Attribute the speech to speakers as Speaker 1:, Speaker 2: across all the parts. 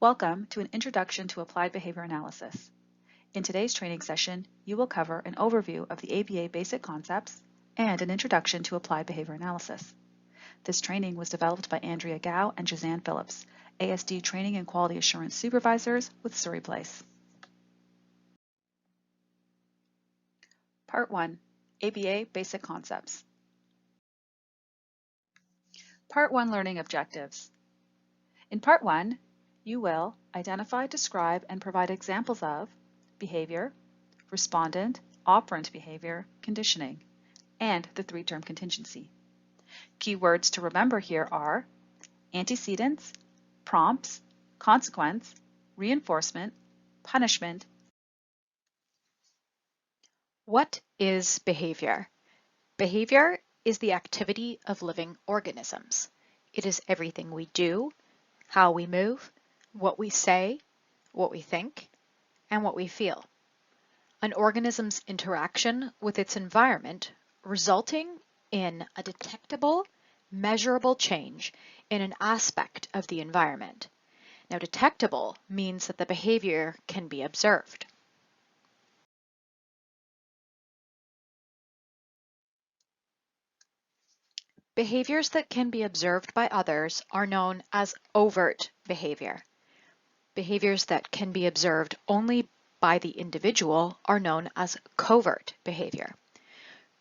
Speaker 1: Welcome to an Introduction to Applied Behavior Analysis. In today's training session, you will cover an overview of the ABA basic concepts and an introduction to applied behavior analysis. This training was developed by Andrea Gao and Jazanne Phillips, ASD Training and Quality Assurance Supervisors with Surrey Place. Part 1, ABA Basic Concepts. Part 1 Learning Objectives. In Part 1, you will identify, describe, and provide examples of behavior, respondent, operant behavior, conditioning, and the three-term contingency. Keywords to remember here are antecedents, prompts, consequence, reinforcement, punishment.
Speaker 2: What is behavior? Behavior is the activity of living organisms. It is everything we do, how we move, what we say, what we think, and what we feel. An organism's interaction with its environment resulting in a detectable, measurable change in an aspect of the environment. Now, detectable means that the behavior can be observed. Behaviors that can be observed by others are known as overt behavior. Behaviors that can be observed only by the individual are known as covert behavior.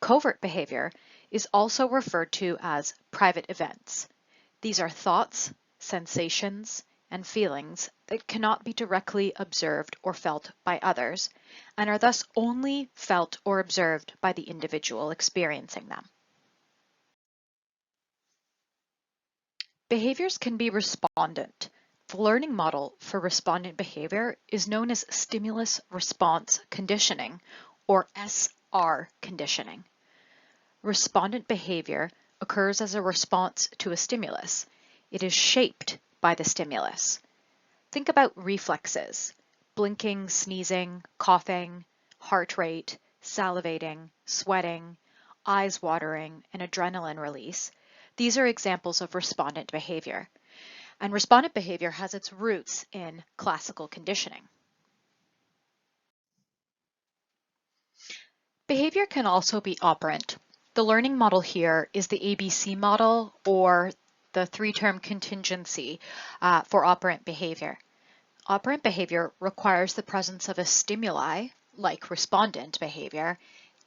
Speaker 2: Covert behavior is also referred to as private events. These are thoughts, sensations, and feelings that cannot be directly observed or felt by others, and are thus only felt or observed by the individual experiencing them. Behaviors can be respondent. The learning model for respondent behavior is known as stimulus response conditioning, or SR conditioning. Respondent behavior occurs as a response to a stimulus. It is shaped by the stimulus. Think about reflexes: blinking, sneezing, coughing, heart rate, salivating, sweating, eyes watering, and adrenaline release. These are examples of respondent behavior. And respondent behavior has its roots in classical conditioning. Behavior can also be operant. The learning model here is the ABC model, or the three-term contingency for operant behavior. Operant behavior requires the presence of a stimuli, like respondent behavior,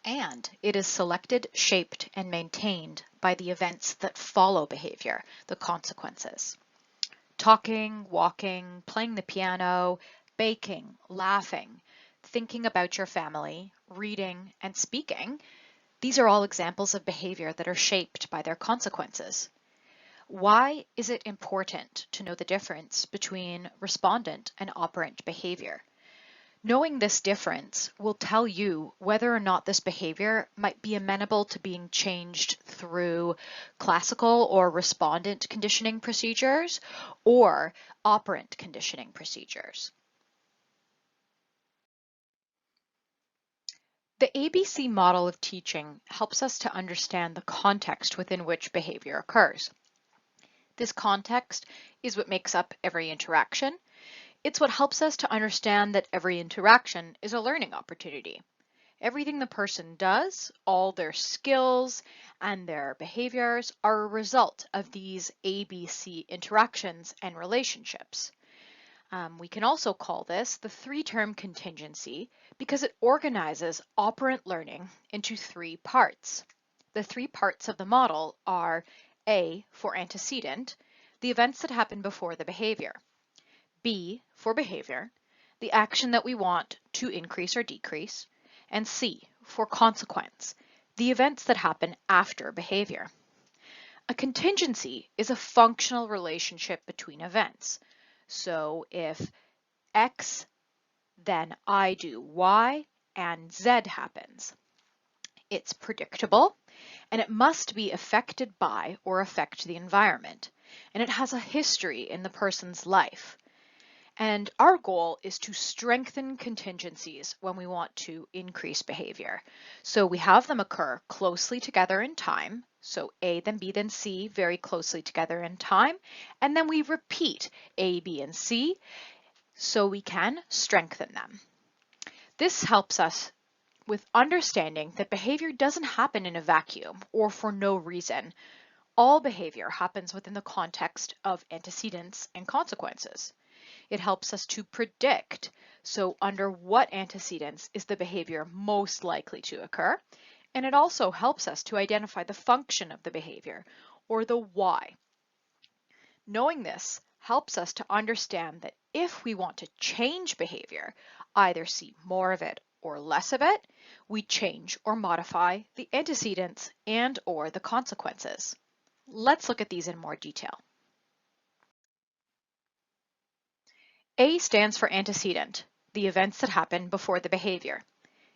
Speaker 2: and it is selected, shaped, and maintained by the events that follow behavior, the consequences. Talking, walking, playing the piano, baking, laughing, thinking about your family, reading, and speaking, these are all examples of behavior that are shaped by their consequences. Why is it important to know the difference between respondent and operant behavior? Knowing this difference will tell you whether or not this behavior might be amenable to being changed through classical or respondent conditioning procedures or operant conditioning procedures. The ABC model of teaching helps us to understand the context within which behavior occurs. This context is what makes up every interaction. It's what helps us to understand that every interaction is a learning opportunity. Everything the person does, all their skills and their behaviors, are a result of these ABC interactions and relationships. We can also call this the three-term contingency because it organizes operant learning into three parts. The three parts of the model are A for antecedent, the events that happen before the behavior; B for behavior, the action that we want to increase or decrease; and C for consequence, the events that happen after behavior. A contingency is a functional relationship between events. So if X, then I do Y, and Z happens. It's predictable, and it must be affected by or affect the environment, and it has a history in the person's life. And our goal is to strengthen contingencies when we want to increase behavior. So we have them occur closely together in time, So A, then B, then C, very closely together in time. And then we repeat A, B, and C so we can strengthen them. This helps us with understanding that behavior doesn't happen in a vacuum or for no reason. All behavior happens within the context of antecedents and consequences. It helps us to predict, so under what antecedents is the behavior most likely to occur, and it also helps us to identify the function of the behavior, or the why. Knowing this helps us to understand that if we want to change behavior, either see more of it or less of it, we change or modify the antecedents and or the consequences. Let's look at these in more detail. A stands for antecedent, the events that happen before the behavior.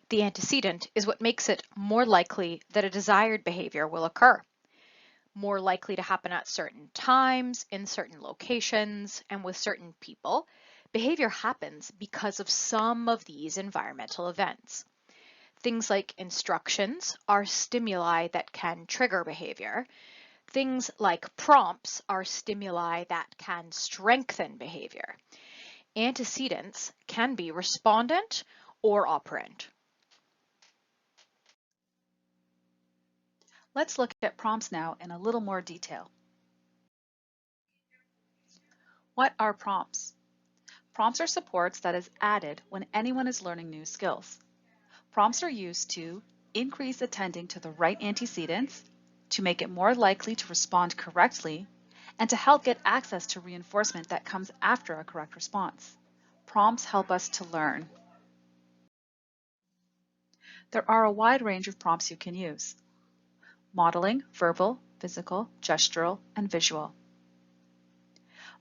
Speaker 2: The antecedent is what makes it more likely that a desired behavior will occur. More likely to happen at certain times, in certain locations, and with certain people, behavior happens because of some of these environmental events. Things like instructions are stimuli that can trigger behavior. Things like prompts are stimuli that can strengthen behavior. Antecedents can be respondent or operant.
Speaker 1: Let's look at prompts now in a little more detail. What are prompts? Prompts are supports that is added when anyone is learning new skills. Prompts are used to increase attending to the right antecedents, to make it more likely to respond correctly, and to help get access to reinforcement that comes after a correct response. Prompts help us to learn. There are a wide range of prompts you can use: modeling, verbal, physical, gestural, and visual.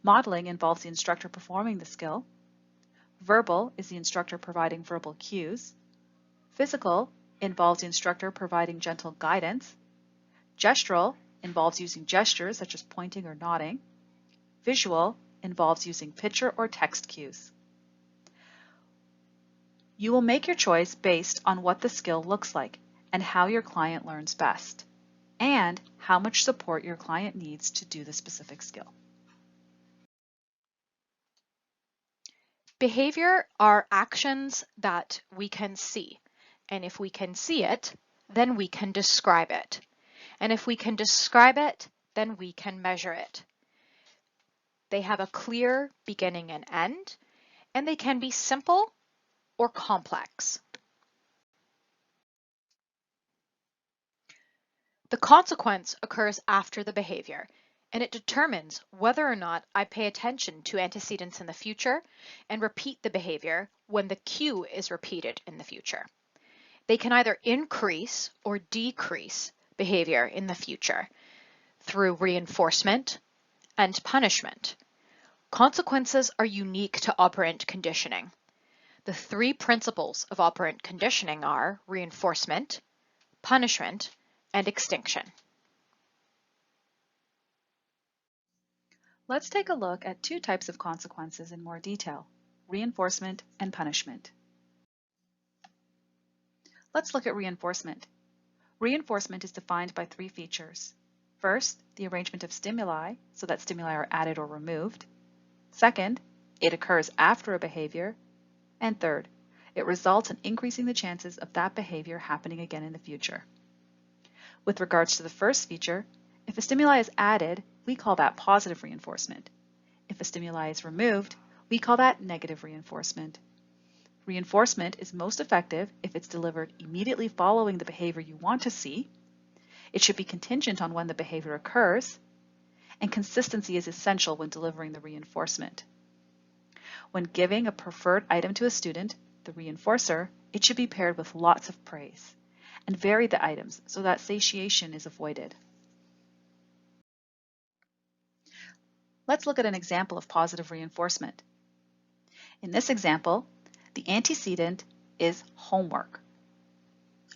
Speaker 1: Modeling involves the instructor performing the skill. Verbal is the instructor providing verbal cues. Physical involves the instructor providing gentle guidance. Gestural involves using gestures such as pointing or nodding. Visual involves using picture or text cues. You will make your choice based on what the skill looks like and how your client learns best, and how much support your client needs to do the specific skill.
Speaker 2: Behavior are actions that we can see, and if we can see it, then we can describe it. And if we can describe it, then we can measure it. They have a clear beginning and end, and they can be simple or complex. The consequence occurs after the behavior, and it determines whether or not I pay attention to antecedents in the future and repeat the behavior when the cue is repeated in the future. They can either increase or decrease behavior in the future through reinforcement and punishment. Consequences are unique to operant conditioning. The three principles of operant conditioning are reinforcement, punishment, and extinction.
Speaker 1: Let's take a look at two types of consequences in more detail: reinforcement and punishment. Let's look at reinforcement. Reinforcement is defined by three features. First, the arrangement of stimuli, so that stimuli are added or removed. Second, it occurs after a behavior. And third, it results in increasing the chances of that behavior happening again in the future. With regards to the first feature, if a stimuli is added, we call that positive reinforcement. If a stimuli is removed, we call that negative reinforcement. Reinforcement is most effective if it's delivered immediately following the behavior you want to see. It should be contingent on when the behavior occurs, and consistency is essential when delivering the reinforcement. When giving a preferred item to a student, the reinforcer, it should be paired with lots of praise, and vary the items so that satiation is avoided. Let's look at an example of positive reinforcement. In this example, the antecedent is homework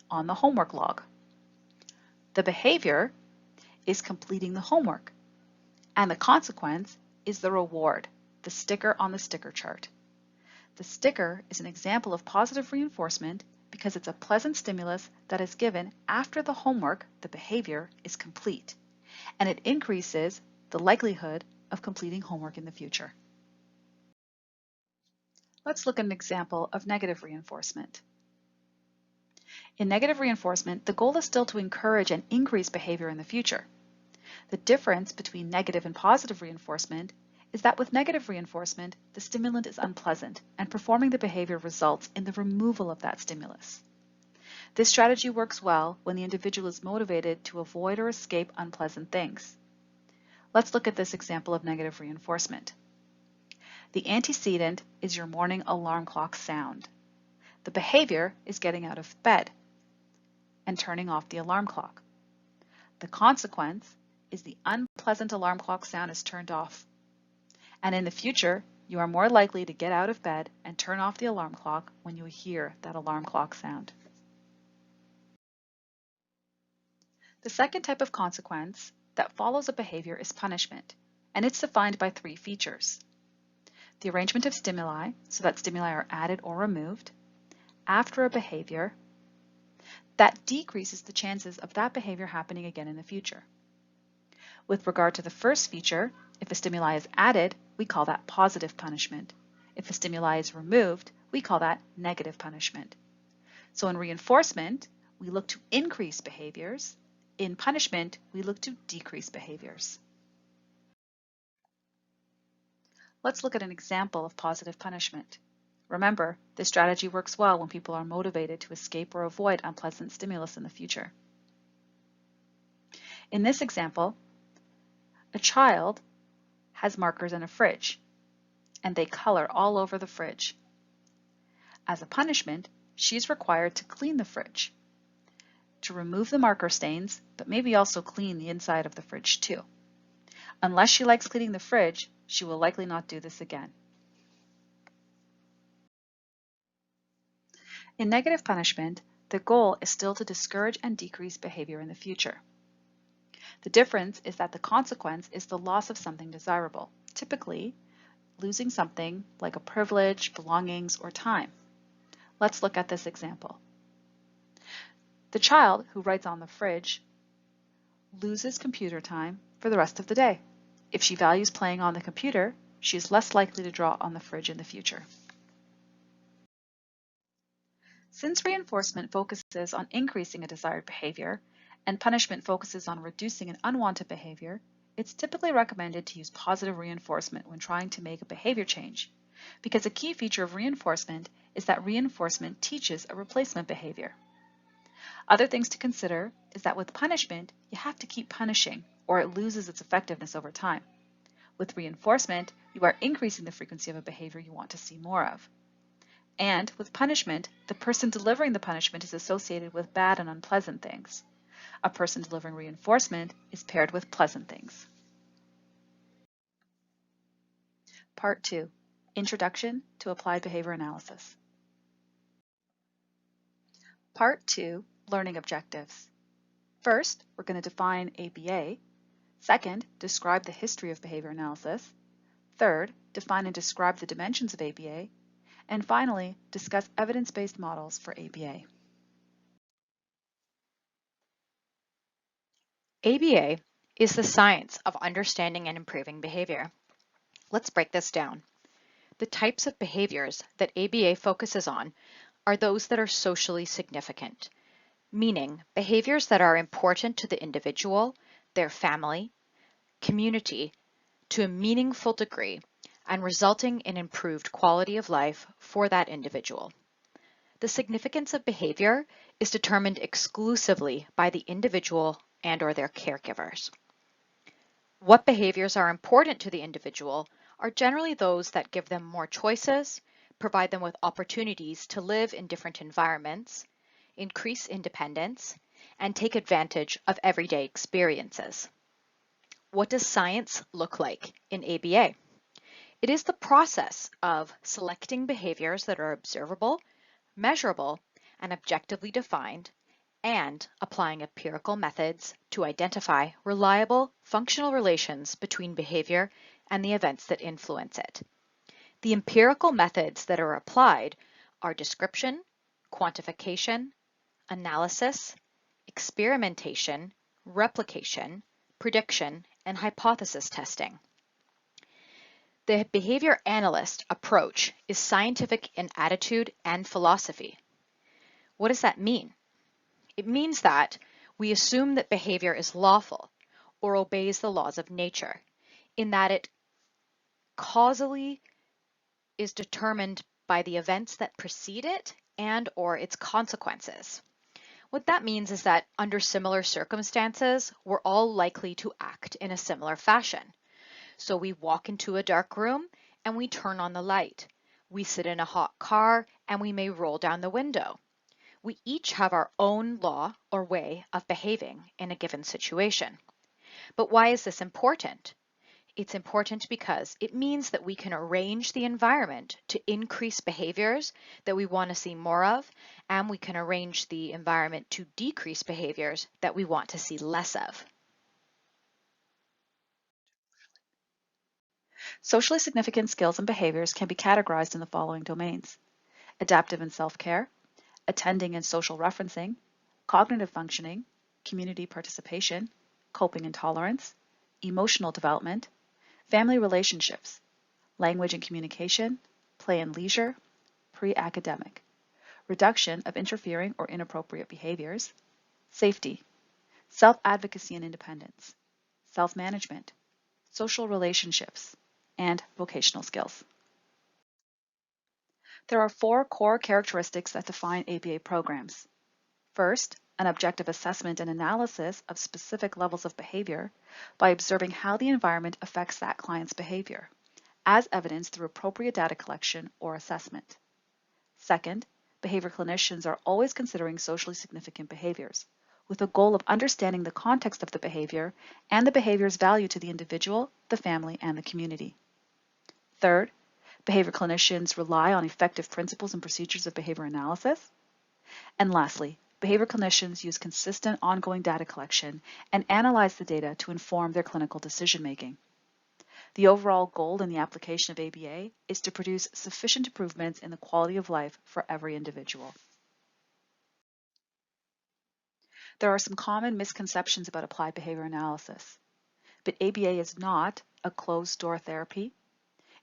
Speaker 1: on the homework log. The behavior is completing the homework, and the consequence is the reward, the sticker on the sticker chart. The sticker is an example of positive reinforcement because it's a pleasant stimulus that is given after the homework, the behavior, is complete, and it increases the likelihood of completing homework in the future. Let's look at an example of negative reinforcement. In negative reinforcement, the goal is still to encourage and increase behavior in the future. The difference between negative and positive reinforcement is that with negative reinforcement, the stimulant is unpleasant, and performing the behavior results in the removal of that stimulus. This strategy works well when the individual is motivated to avoid or escape unpleasant things. Let's look at this example of negative reinforcement. The antecedent is your morning alarm clock sound. The behavior is getting out of bed and turning off the alarm clock. The consequence is the unpleasant alarm clock sound is turned off. And in the future, you are more likely to get out of bed and turn off the alarm clock when you hear that alarm clock sound. The second type of consequence that follows a behavior is punishment, and it's defined by three features: the arrangement of stimuli, so that stimuli are added or removed, after a behavior, that decreases the chances of that behavior happening again in the future. With regard to the first feature, if a stimuli is added, we call that positive punishment. If a stimuli is removed, we call that negative punishment. So in reinforcement, we look to increase behaviors. In punishment, we look to decrease behaviors. Let's look at an example of positive punishment. Remember, this strategy works well when people are motivated to escape or avoid unpleasant stimulus in the future. In this example, a child has markers in a fridge, and they color all over the fridge. As a punishment, she's required to clean the fridge, to remove the marker stains, but maybe also clean the inside of the fridge too. Unless she likes cleaning the fridge, she will likely not do this again. In negative punishment, the goal is still to discourage and decrease behavior in the future. The difference is that the consequence is the loss of something desirable, typically losing something like a privilege, belongings, or time. Let's look at this example. The child who writes on the fridge loses computer time for the rest of the day. If she values playing on the computer, she is less likely to draw on the fridge in the future. Since reinforcement focuses on increasing a desired behavior and punishment focuses on reducing an unwanted behavior, it's typically recommended to use positive reinforcement when trying to make a behavior change, because a key feature of reinforcement is that reinforcement teaches a replacement behavior. Other things to consider is that with punishment, you have to keep punishing or it loses its effectiveness over time. With reinforcement, you are increasing the frequency of a behavior you want to see more of. And with punishment, the person delivering the punishment is associated with bad and unpleasant things. A person delivering reinforcement is paired with pleasant things. Part 2, Introduction to Applied Behavior Analysis. Part 2, Learning Objectives. First, we're going to define ABA. Second, describe the history of behavior analysis. Third, define and describe the dimensions of ABA. And finally, discuss evidence-based models for ABA.
Speaker 2: ABA is the science of understanding and improving behavior. Let's break this down. The types of behaviors that ABA focuses on are those that are socially significant, meaning behaviors that are important to the individual, their family, community, to a meaningful degree, and resulting in improved quality of life for that individual. The significance of behavior is determined exclusively by the individual and/or their caregivers. What behaviors are important to the individual are generally those that give them more choices, provide them with opportunities to live in different environments, increase independence, and take advantage of everyday experiences. What does science look like in ABA? It is the process of selecting behaviors that are observable, measurable, and objectively defined, and applying empirical methods to identify reliable functional relations between behavior and the events that influence it. The empirical methods that are applied are description, quantification, analysis, experimentation, replication, prediction, and hypothesis testing. The behavior analyst approach is scientific in attitude and philosophy. What does that mean? It means that we assume that behavior is lawful or obeys the laws of nature, in that it causally is determined by the events that precede it and or its consequences. What that means is that under similar circumstances, we're all likely to act in a similar fashion. So we walk into a dark room and we turn on the light. We sit in a hot car and we may roll down the window. We each have our own law or way of behaving in a given situation. But why is this important? It's important because it means that we can arrange the environment to increase behaviors that we want to see more of, and we can arrange the environment to decrease behaviors that we want to see less of.
Speaker 1: Socially significant skills and behaviors can be categorized in the following domains: adaptive and self-care, attending and social referencing, cognitive functioning, community participation, coping and tolerance, emotional development, family relationships, language and communication, play and leisure, pre-academic, reduction of interfering or inappropriate behaviors, safety, self-advocacy and independence, self-management, social relationships, and vocational skills. There are 4 core characteristics that define ABA programs. First, an objective assessment and analysis of specific levels of behavior by observing how the environment affects that client's behavior, as evidenced through appropriate data collection or assessment. Second, behavior clinicians are always considering socially significant behaviors, with a goal of understanding the context of the behavior and the behavior's value to the individual, the family, and the community. Third, behavior clinicians rely on effective principles and procedures of behavior analysis. And lastly, behavior clinicians use consistent ongoing data collection and analyze the data to inform their clinical decision-making. The overall goal in the application of ABA is to produce sufficient improvements in the quality of life for every individual. There are some common misconceptions about applied behavior analysis, but ABA is not a closed-door therapy.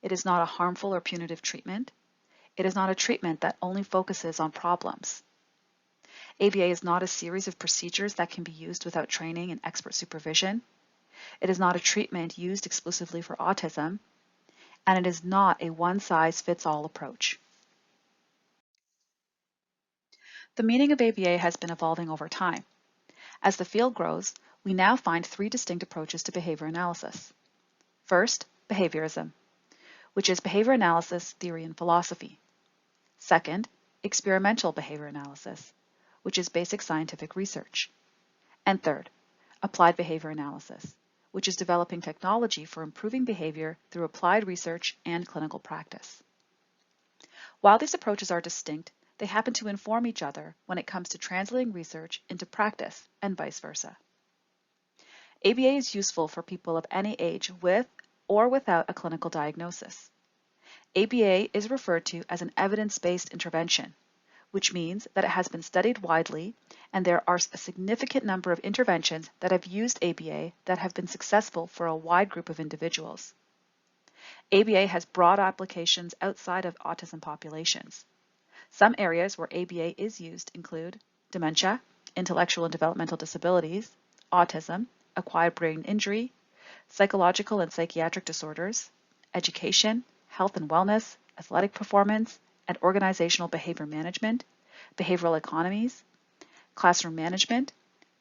Speaker 1: It is not a harmful or punitive treatment. It is not a treatment that only focuses on problems. ABA is not a series of procedures that can be used without training and expert supervision. It is not a treatment used exclusively for autism, and it is not a one-size-fits-all approach. The meaning of ABA has been evolving over time. As the field grows, we now find 3 distinct approaches to behavior analysis. First, behaviorism, which is behavior analysis theory and philosophy. Second, experimental behavior analysis, which is basic scientific research. And third, applied behavior analysis, which is developing technology for improving behavior through applied research and clinical practice. While these approaches are distinct, they happen to inform each other when it comes to translating research into practice and vice versa. ABA is useful for people of any age with or without a clinical diagnosis. ABA is referred to as an evidence-based intervention, which means that it has been studied widely and there are a significant number of interventions that have used ABA that have been successful for a wide group of individuals. ABA has broad applications outside of autism populations. Some areas where ABA is used include dementia, intellectual and developmental disabilities, autism, acquired brain injury, psychological and psychiatric disorders, education, health and wellness, athletic performance, and organizational behavior management, behavioral economies, classroom management,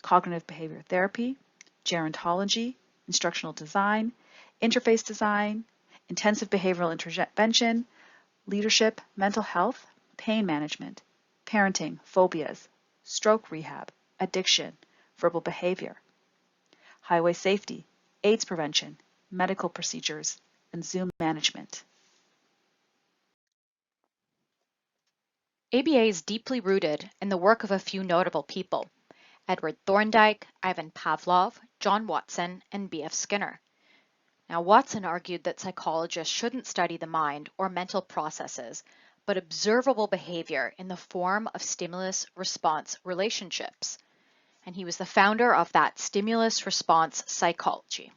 Speaker 1: cognitive behavior therapy, gerontology, instructional design, interface design, intensive behavioral intervention, leadership, mental health, pain management, parenting, phobias, stroke rehab, addiction, verbal behavior, highway safety, AIDS prevention, medical procedures, and Zoom management.
Speaker 2: ABA is deeply rooted in the work of a few notable people: Edward Thorndike, Ivan Pavlov, John Watson, and B.F. Skinner. Now, Watson argued that psychologists shouldn't study the mind or mental processes, but observable behavior in the form of stimulus-response relationships. And he was the founder of that stimulus-response psychology.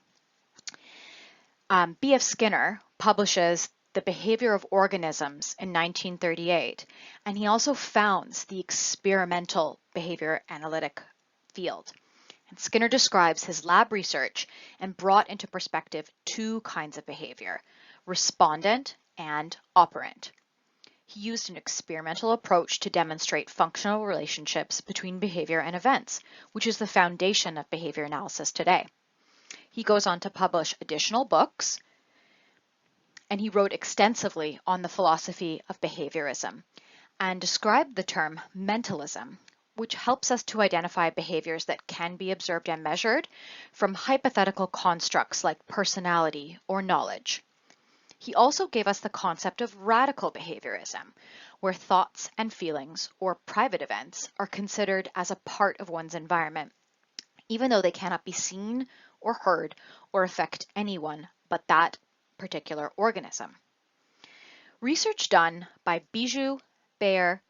Speaker 2: B.F. Skinner publishes The Behavior of Organisms in 1938, and he also founds the experimental behavior analytic field. And Skinner describes his lab research and brought into perspective two kinds of behavior, respondent and operant. He used an experimental approach to demonstrate functional relationships between behavior and events, which is the foundation of behavior analysis today. He goes on to publish additional books, and he wrote extensively on the philosophy of behaviorism and described the term mentalism, which helps us to identify behaviors that can be observed and measured from hypothetical constructs like personality or knowledge. He also gave us the concept of radical behaviorism, where thoughts and feelings or private events are considered as a part of one's environment, even though they cannot be seen or heard or affect anyone but that particular organism. Research done by Bijou, Bayer,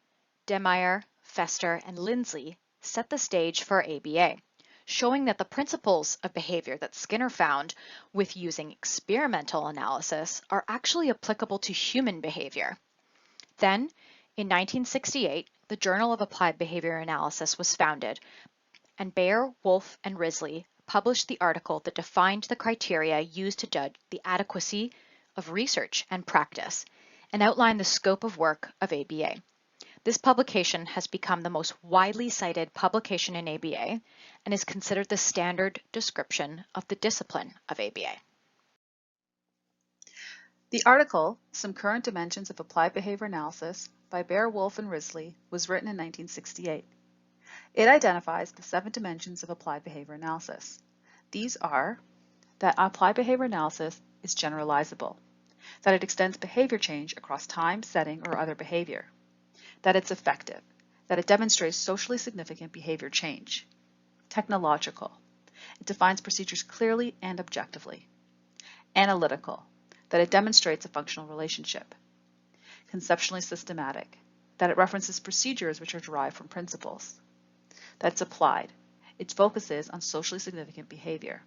Speaker 2: Demeyer, Fester, and Lindsley set the stage for ABA, showing that the principles of behavior that Skinner found with using experimental analysis are actually applicable to human behavior. Then, in 1968, the Journal of Applied Behavior Analysis was founded, and Bayer, Wolf, and Risley published the article that defined the criteria used to judge the adequacy of research and practice, and outlined the scope of work of ABA. This publication has become the most widely cited publication in ABA and is considered the standard description of the discipline of ABA.
Speaker 1: The article, Some Current Dimensions of Applied Behavior Analysis by Bayer, Wolf, and Risley was written in 1968. It identifies the 7 dimensions of applied behavior analysis. These are that applied behavior analysis is generalizable, that it extends behavior change across time, setting, or other behavior, that it's effective, that it demonstrates socially significant behavior change, technological, it defines procedures clearly and objectively, analytical, that it demonstrates a functional relationship, conceptually systematic, that it references procedures which are derived from principles, that it's applied, it focuses on socially significant behavior,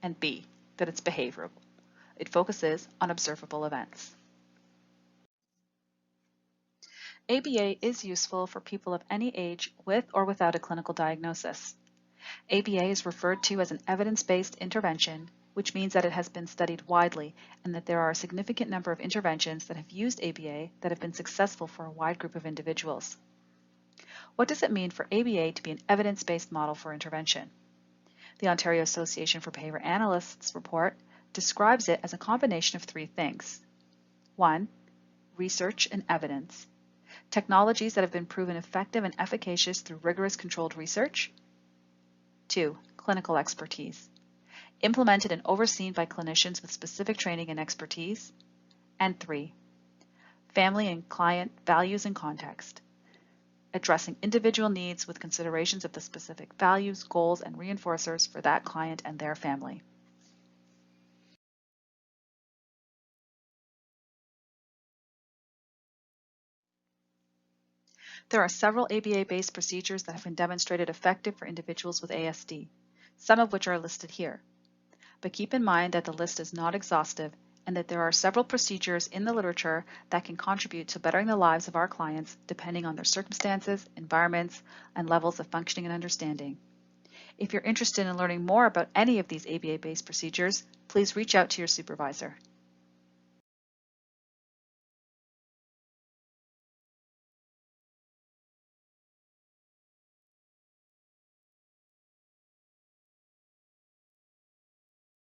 Speaker 1: and B, that it's behavioral, it focuses on observable events. ABA is useful for people of any age with or without a clinical diagnosis. ABA is referred to as an evidence-based intervention, which means that it has been studied widely and that there are a significant number of interventions that have used ABA that have been successful for a wide group of individuals. What does it mean for ABA to be an evidence-based model for intervention? The Ontario Association for Behavior Analysts report describes it as a combination of 3 things. 1. Research and evidence. Technologies that have been proven effective and efficacious through rigorous controlled research. 2. Clinical expertise. Implemented and overseen by clinicians with specific training and expertise. And 3. Family and client values and context. Addressing individual needs with considerations of the specific values, goals, and reinforcers for that client and their family. There are several ABA-based procedures that have been demonstrated effective for individuals with ASD, some of which are listed here. But keep in mind that the list is not exhaustive and that there are several procedures in the literature that can contribute to bettering the lives of our clients depending on their circumstances, environments, and levels of functioning and understanding. If you're interested in learning more about any of these ABA-based procedures, please reach out to your supervisor.